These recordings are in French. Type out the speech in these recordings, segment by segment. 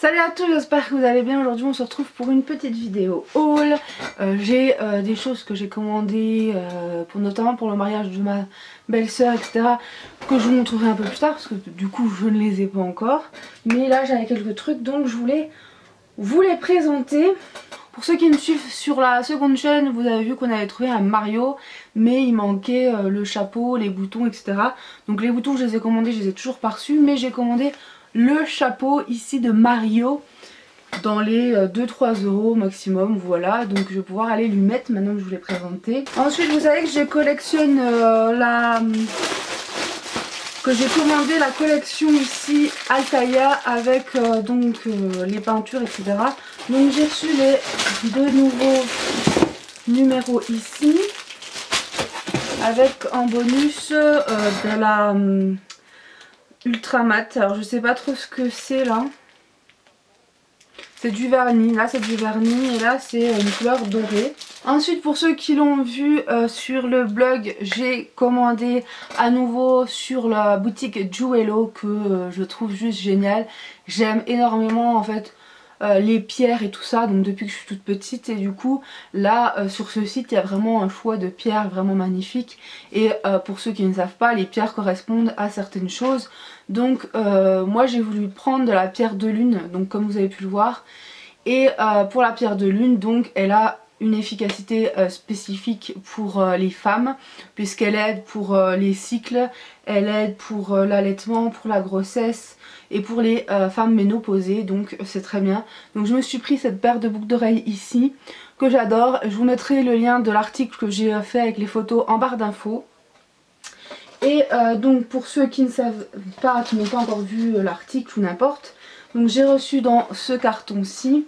Salut à tous, j'espère que vous allez bien. Aujourd'hui on se retrouve pour une petite vidéo haul. J'ai des choses que j'ai commandées notamment pour le mariage de ma belle-sœur, etc. que je vous montrerai un peu plus tard parce que du coup je ne les ai pas encore. Mais là j'avais quelques trucs donc je voulais vous les présenter. Pour ceux qui me suivent sur la seconde chaîne, vous avez vu qu'on avait trouvé un Mario, mais il manquait le chapeau, les boutons, etc. Donc les boutons je les ai commandés, je les ai toujours pas reçus, mais j'ai commandé le chapeau ici de Mario dans les 2-3 € maximum, voilà. Donc je vais pouvoir aller lui mettre maintenant que je vous l'ai présenté. Ensuite vous savez que je collectionne j'ai commandé la collection ici Altaïa avec les peintures, etc. Donc j'ai reçu les deux nouveaux numéros ici avec en bonus de la ultra mat. Alors je sais pas trop ce que c'est là. C'est du vernis, là c'est du vernis et là c'est une couleur dorée. Ensuite pour ceux qui l'ont vu sur le blog, j'ai commandé à nouveau sur la boutique Jewello que je trouve juste génial. J'aime énormément en fait les pierres et tout ça, donc depuis que je suis toute petite, et du coup là sur ce site il y a vraiment un choix de pierres vraiment magnifique. Et pour ceux qui ne savent pas, les pierres correspondent à certaines choses. Donc moi j'ai voulu prendre de la pierre de lune, donc comme vous avez pu le voir. Et pour la pierre de lune, donc elle a une efficacité spécifique pour les femmes, puisqu'elle aide pour les cycles, elle aide pour l'allaitement, pour la grossesse et pour les femmes ménopausées, donc c'est très bien. Donc je me suis pris cette paire de boucles d'oreilles ici que j'adore. Je vous mettrai le lien de l'article que j'ai fait avec les photos en barre d'infos. Et donc pour ceux qui ne savent pas, qui n'ont pas encore vu l'article ou n'importe, donc j'ai reçu dans ce carton-ci.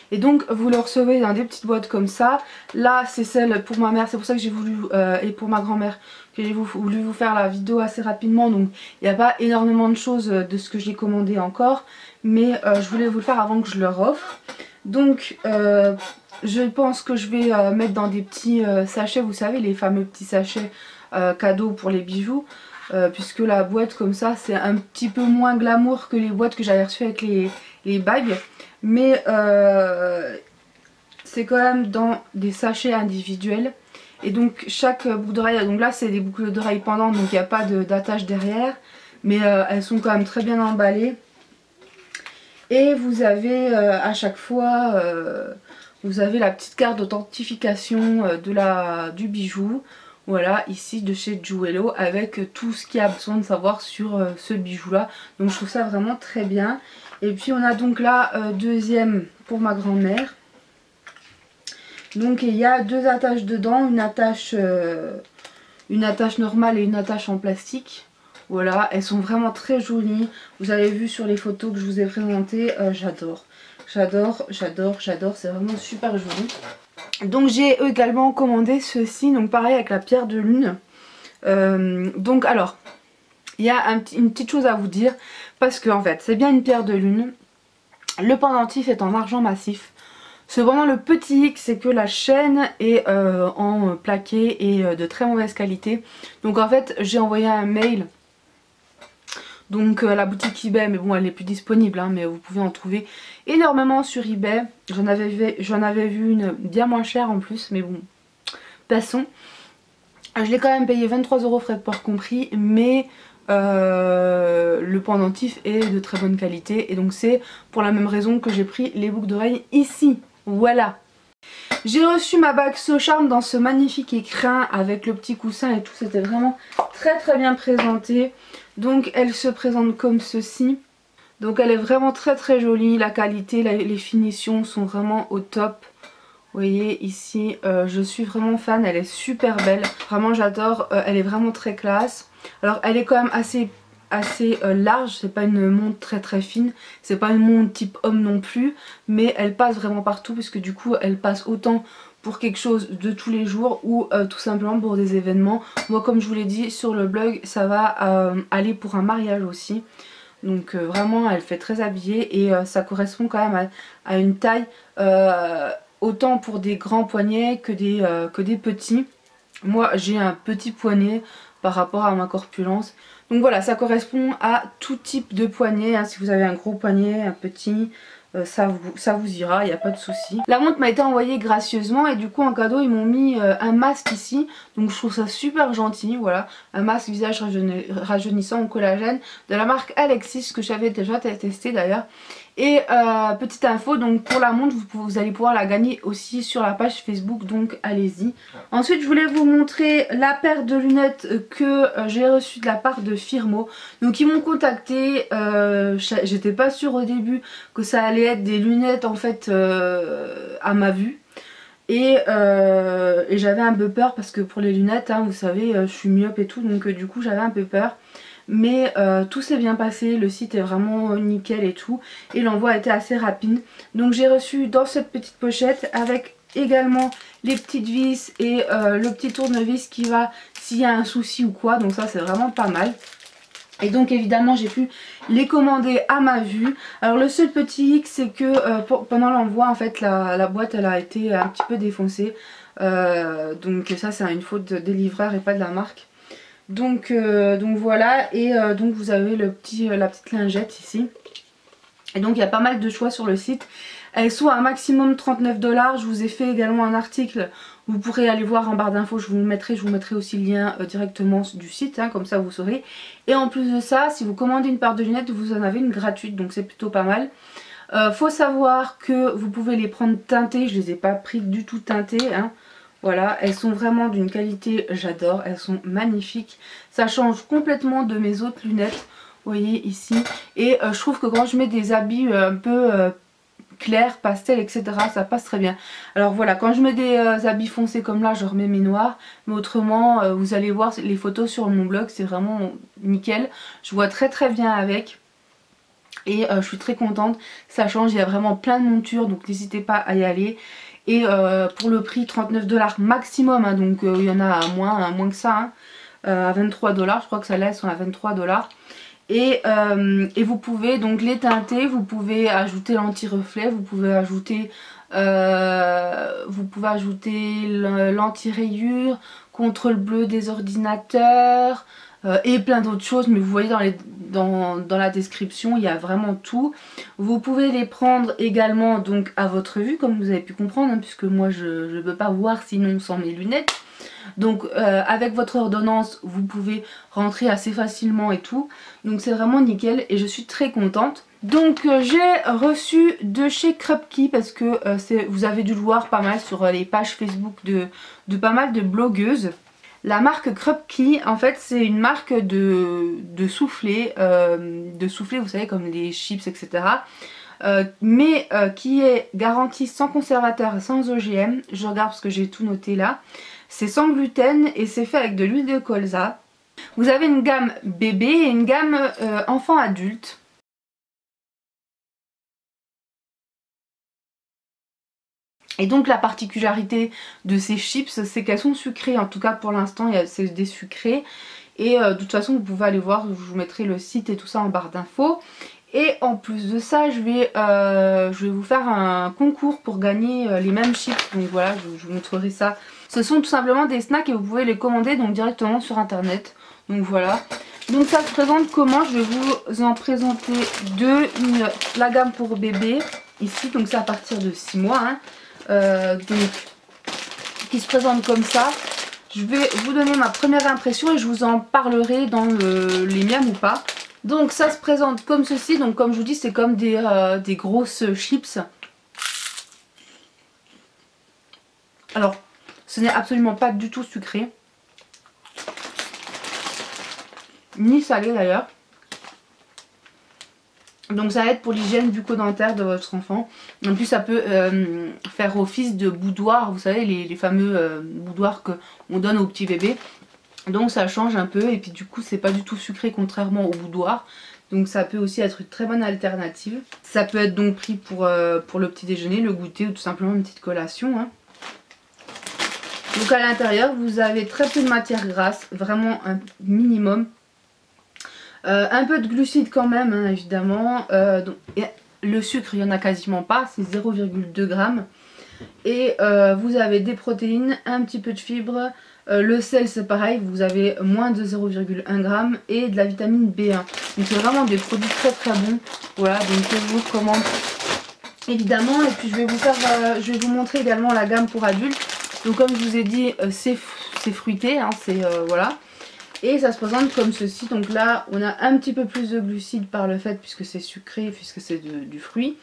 Et donc vous le recevez dans des petites boîtes comme ça. Là c'est celle pour ma mère, c'est pour ça que j'ai voulu, et pour ma grand-mère, que j'ai voulu vous faire la vidéo assez rapidement. Donc il n'y a pas énormément de choses de ce que j'ai commandé encore, mais je voulais vous le faire avant que je leur offre. Donc je pense que je vais mettre dans des petits sachets, vous savez les fameux petits sachets cadeaux pour les bijoux. Puisque la boîte comme ça c'est un petit peu moins glamour que les boîtes que j'avais reçues avec les bagues. Mais c'est quand même dans des sachets individuels. Et donc chaque boucle d'oreille, donc là c'est des boucles d'oreilles pendantes, donc il n'y a pas d'attache derrière. Mais elles sont quand même très bien emballées. Et vous avez à chaque fois, vous avez la petite carte d'authentification du bijou. Voilà, ici de chez Jewello, avec tout ce qu'il y a besoin de savoir sur ce bijou là. Donc je trouve ça vraiment très bien. Et puis on a donc là deuxième pour ma grand-mère. Donc il y a deux attaches dedans, une attache normale et une attache en plastique. Voilà, elles sont vraiment très jolies. Vous avez vu sur les photos que je vous ai présentées, j'adore. J'adore, c'est vraiment super joli. Donc j'ai également commandé ceci, donc pareil avec la pierre de lune. Donc alors, il y a une petite chose à vous dire, parce que en fait c'est bien une pierre de lune. Le pendentif est en argent massif. Cependant le petit hic c'est que la chaîne est en plaqué et de très mauvaise qualité. Donc en fait j'ai envoyé un mail donc à la boutique eBay, mais bon elle n'est plus disponible hein, mais vous pouvez en trouver énormément sur eBay. J'en avais vu une bien moins chère en plus, mais bon, passons. Je l'ai quand même payé 23 € frais de port compris, mais le pendentif est de très bonne qualité. Et donc c'est pour la même raison que j'ai pris les boucles d'oreilles ici, voilà. J'ai reçu ma bague So Charm dans ce magnifique écrin avec le petit coussin et tout, c'était vraiment très bien présenté. Donc elle se présente comme ceci. Donc elle est vraiment très jolie, la qualité, les finitions sont vraiment au top. Vous voyez ici, je suis vraiment fan, elle est super belle, vraiment j'adore, elle est vraiment très classe. Alors elle est quand même assez large, c'est pas une montre très fine, c'est pas une montre type homme non plus, mais elle passe vraiment partout puisque du coup elle passe autant pour quelque chose de tous les jours ou tout simplement pour des événements. Moi comme je vous l'ai dit sur le blog, ça va aller pour un mariage aussi. Donc vraiment elle fait très habillée et ça correspond quand même à une taille autant pour des grands poignets que des petits. Moi j'ai un petit poignet, par rapport à ma corpulence. Donc voilà, ça correspond à tout type de poignet, hein. Si vous avez un gros poignet, un petit, ça vous ira, il n'y a pas de souci. La montre m'a été envoyée gracieusement et du coup en cadeau ils m'ont mis un masque ici. Donc je trouve ça super gentil, voilà. Un masque visage rajeunissant au collagène de la marque Alexis que j'avais déjà testé d'ailleurs. Et petite info, donc pour la montre vous allez pouvoir la gagner aussi sur la page Facebook, donc allez-y. Ensuite je voulais vous montrer la paire de lunettes que j'ai reçue de la part de Firmo. Donc ils m'ont contacté, j'étais pas sûre au début que ça allait être des lunettes en fait à ma vue. Et j'avais un peu peur parce que pour les lunettes, hein, vous savez, je suis myope et tout, donc du coup j'avais un peu peur. Mais tout s'est bien passé, le site est vraiment nickel et tout. Et l'envoi a été assez rapide. Donc j'ai reçu dans cette petite pochette avec également les petites vis et le petit tournevis qui va s'il y a un souci ou quoi. Donc ça c'est vraiment pas mal. Et donc évidemment j'ai pu les commander à ma vue. Alors le seul petit hic c'est que pendant l'envoi en fait la boîte elle a été un petit peu défoncée. Donc ça c'est une faute des livreurs et pas de la marque. Donc voilà, et donc vous avez la petite lingette ici. Et donc il y a pas mal de choix sur le site. Elles sont à un maximum 39 $. Je vous ai fait également un article, vous pourrez aller voir en barre d'infos, je vous mettrai aussi le lien directement du site, hein, comme ça vous saurez. Et en plus de ça, si vous commandez une paire de lunettes, vous en avez une gratuite, donc c'est plutôt pas mal. Faut savoir que vous pouvez les prendre teintées, je les ai pas pris du tout teintées, hein. Voilà, elles sont vraiment d'une qualité, j'adore, elles sont magnifiques. Ça change complètement de mes autres lunettes, vous voyez ici. Et je trouve que quand je mets des habits un peu clairs, pastel, etc., ça passe très bien. Alors voilà, quand je mets des habits foncés comme là, je remets mes noirs. Mais autrement, vous allez voir les photos sur mon blog, c'est vraiment nickel. Je vois très très bien avec. Et je suis très contente, ça change, il y a vraiment plein de montures, donc n'hésitez pas à y aller. Et pour le prix 39 $ maximum, hein, donc il y en a à moins que ça, hein, à 23 $, je crois que celles-là sont à 23 $. Et vous pouvez donc les teinter, vous pouvez ajouter l'anti-reflet, vous pouvez ajouter l'anti-rayure, contrôle bleu des ordinateurs, et plein d'autres choses, mais vous voyez dans la description il y a vraiment tout. Vous pouvez les prendre également donc à votre vue comme vous avez pu comprendre, hein, puisque moi je ne peux pas voir sinon sans mes lunettes. Donc avec votre ordonnance vous pouvez rentrer assez facilement et tout, donc c'est vraiment nickel et je suis très contente. Donc j'ai reçu de chez Krupke parce que vous avez dû le voir pas mal sur les pages Facebook de pas mal de blogueuses. La marque Krupke, en fait, c'est une marque de soufflets, vous savez, comme les chips, etc. Mais qui est garantie sans conservateur et sans OGM. Je regarde parce que j'ai tout noté là. C'est sans gluten et c'est fait avec de l'huile de colza. Vous avez une gamme bébé et une gamme enfant adulte. Et donc la particularité de ces chips, c'est qu'elles sont sucrées, en tout cas pour l'instant c'est des sucrés. Et de toute façon vous pouvez aller voir, je vous mettrai le site et tout ça en barre d'infos. Et en plus de ça, je vais vous faire un concours pour gagner les mêmes chips. Donc voilà, je vous montrerai ça. Ce sont tout simplement des snacks et vous pouvez les commander donc directement sur internet. Donc voilà. Donc ça se présente comment? Je vais vous en présenter deux. La gamme pour bébé ici, donc c'est à partir de 6 mois. Hein. Donc qui se présente comme ça. Je vais vous donner ma première impression et je vous en parlerai dans les miams ou pas. Donc ça se présente comme ceci, donc comme je vous dis c'est comme des grosses chips. Alors ce n'est absolument pas du tout sucré, ni salé d'ailleurs. Donc ça aide pour l'hygiène bucco-dentaire de votre enfant. En plus ça peut faire office de boudoir, vous savez les fameux boudoirs qu'on donne aux petits bébés. Donc ça change un peu et puis du coup c'est pas du tout sucré contrairement au boudoir. Donc ça peut aussi être une très bonne alternative. Ça peut être donc pris pour le petit déjeuner, le goûter ou tout simplement une petite collation. Hein. Donc à l'intérieur vous avez très peu de matière grasse, vraiment un minimum. Un peu de glucides quand même hein, évidemment. Le sucre il n'y en a quasiment pas, c'est 0,2 g. Et vous avez des protéines, un petit peu de fibres, Le sel c'est pareil, vous avez moins de 0,1 g et de la vitamine B1. Donc c'est vraiment des produits très très bons. Voilà, donc je vous recommande évidemment. Et puis je vais vous montrer également la gamme pour adultes. Donc comme je vous ai dit, c'est fruité, hein, voilà. Et ça se présente comme ceci. Donc là on a un petit peu plus de glucides par le fait puisque c'est sucré, puisque c'est du fruit.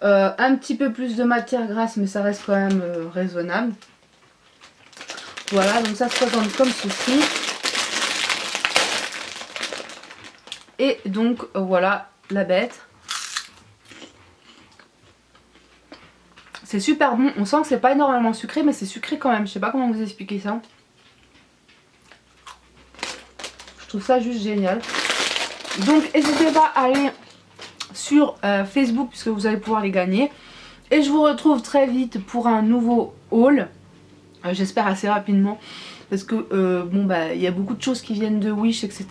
Un petit peu plus de matière grasse, mais ça reste quand même raisonnable. Voilà, donc ça se présente comme ceci. Et donc voilà la bête. C'est super bon, on sent que c'est pas énormément sucré, mais c'est sucré quand même. Je sais pas comment vous expliquer ça. Je trouve ça juste génial. Donc n'hésitez pas à aller sur Facebook puisque vous allez pouvoir les gagner. Et je vous retrouve très vite pour un nouveau haul. J'espère assez rapidement. Parce que bon bah il y a beaucoup de choses qui viennent de Wish, etc.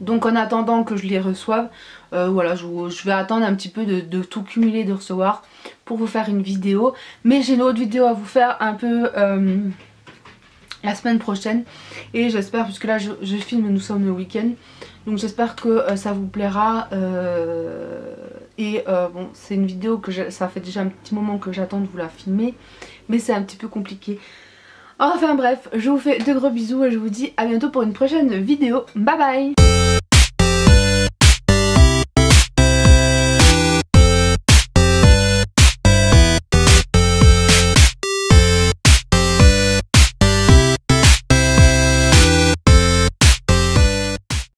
Donc en attendant que je les reçoive, voilà, je vais attendre un petit peu de tout cumuler, de recevoir pour vous faire une vidéo. Mais j'ai une autre vidéo à vous faire un peu la semaine prochaine. Et j'espère, puisque là je filme, nous sommes le week-end. Donc j'espère que ça vous plaira. Bon, c'est une vidéo que ça fait déjà un petit moment que j'attends de vous la filmer. Mais c'est un petit peu compliqué. Enfin bref, je vous fais de gros bisous et je vous dis à bientôt pour une prochaine vidéo. Bye bye!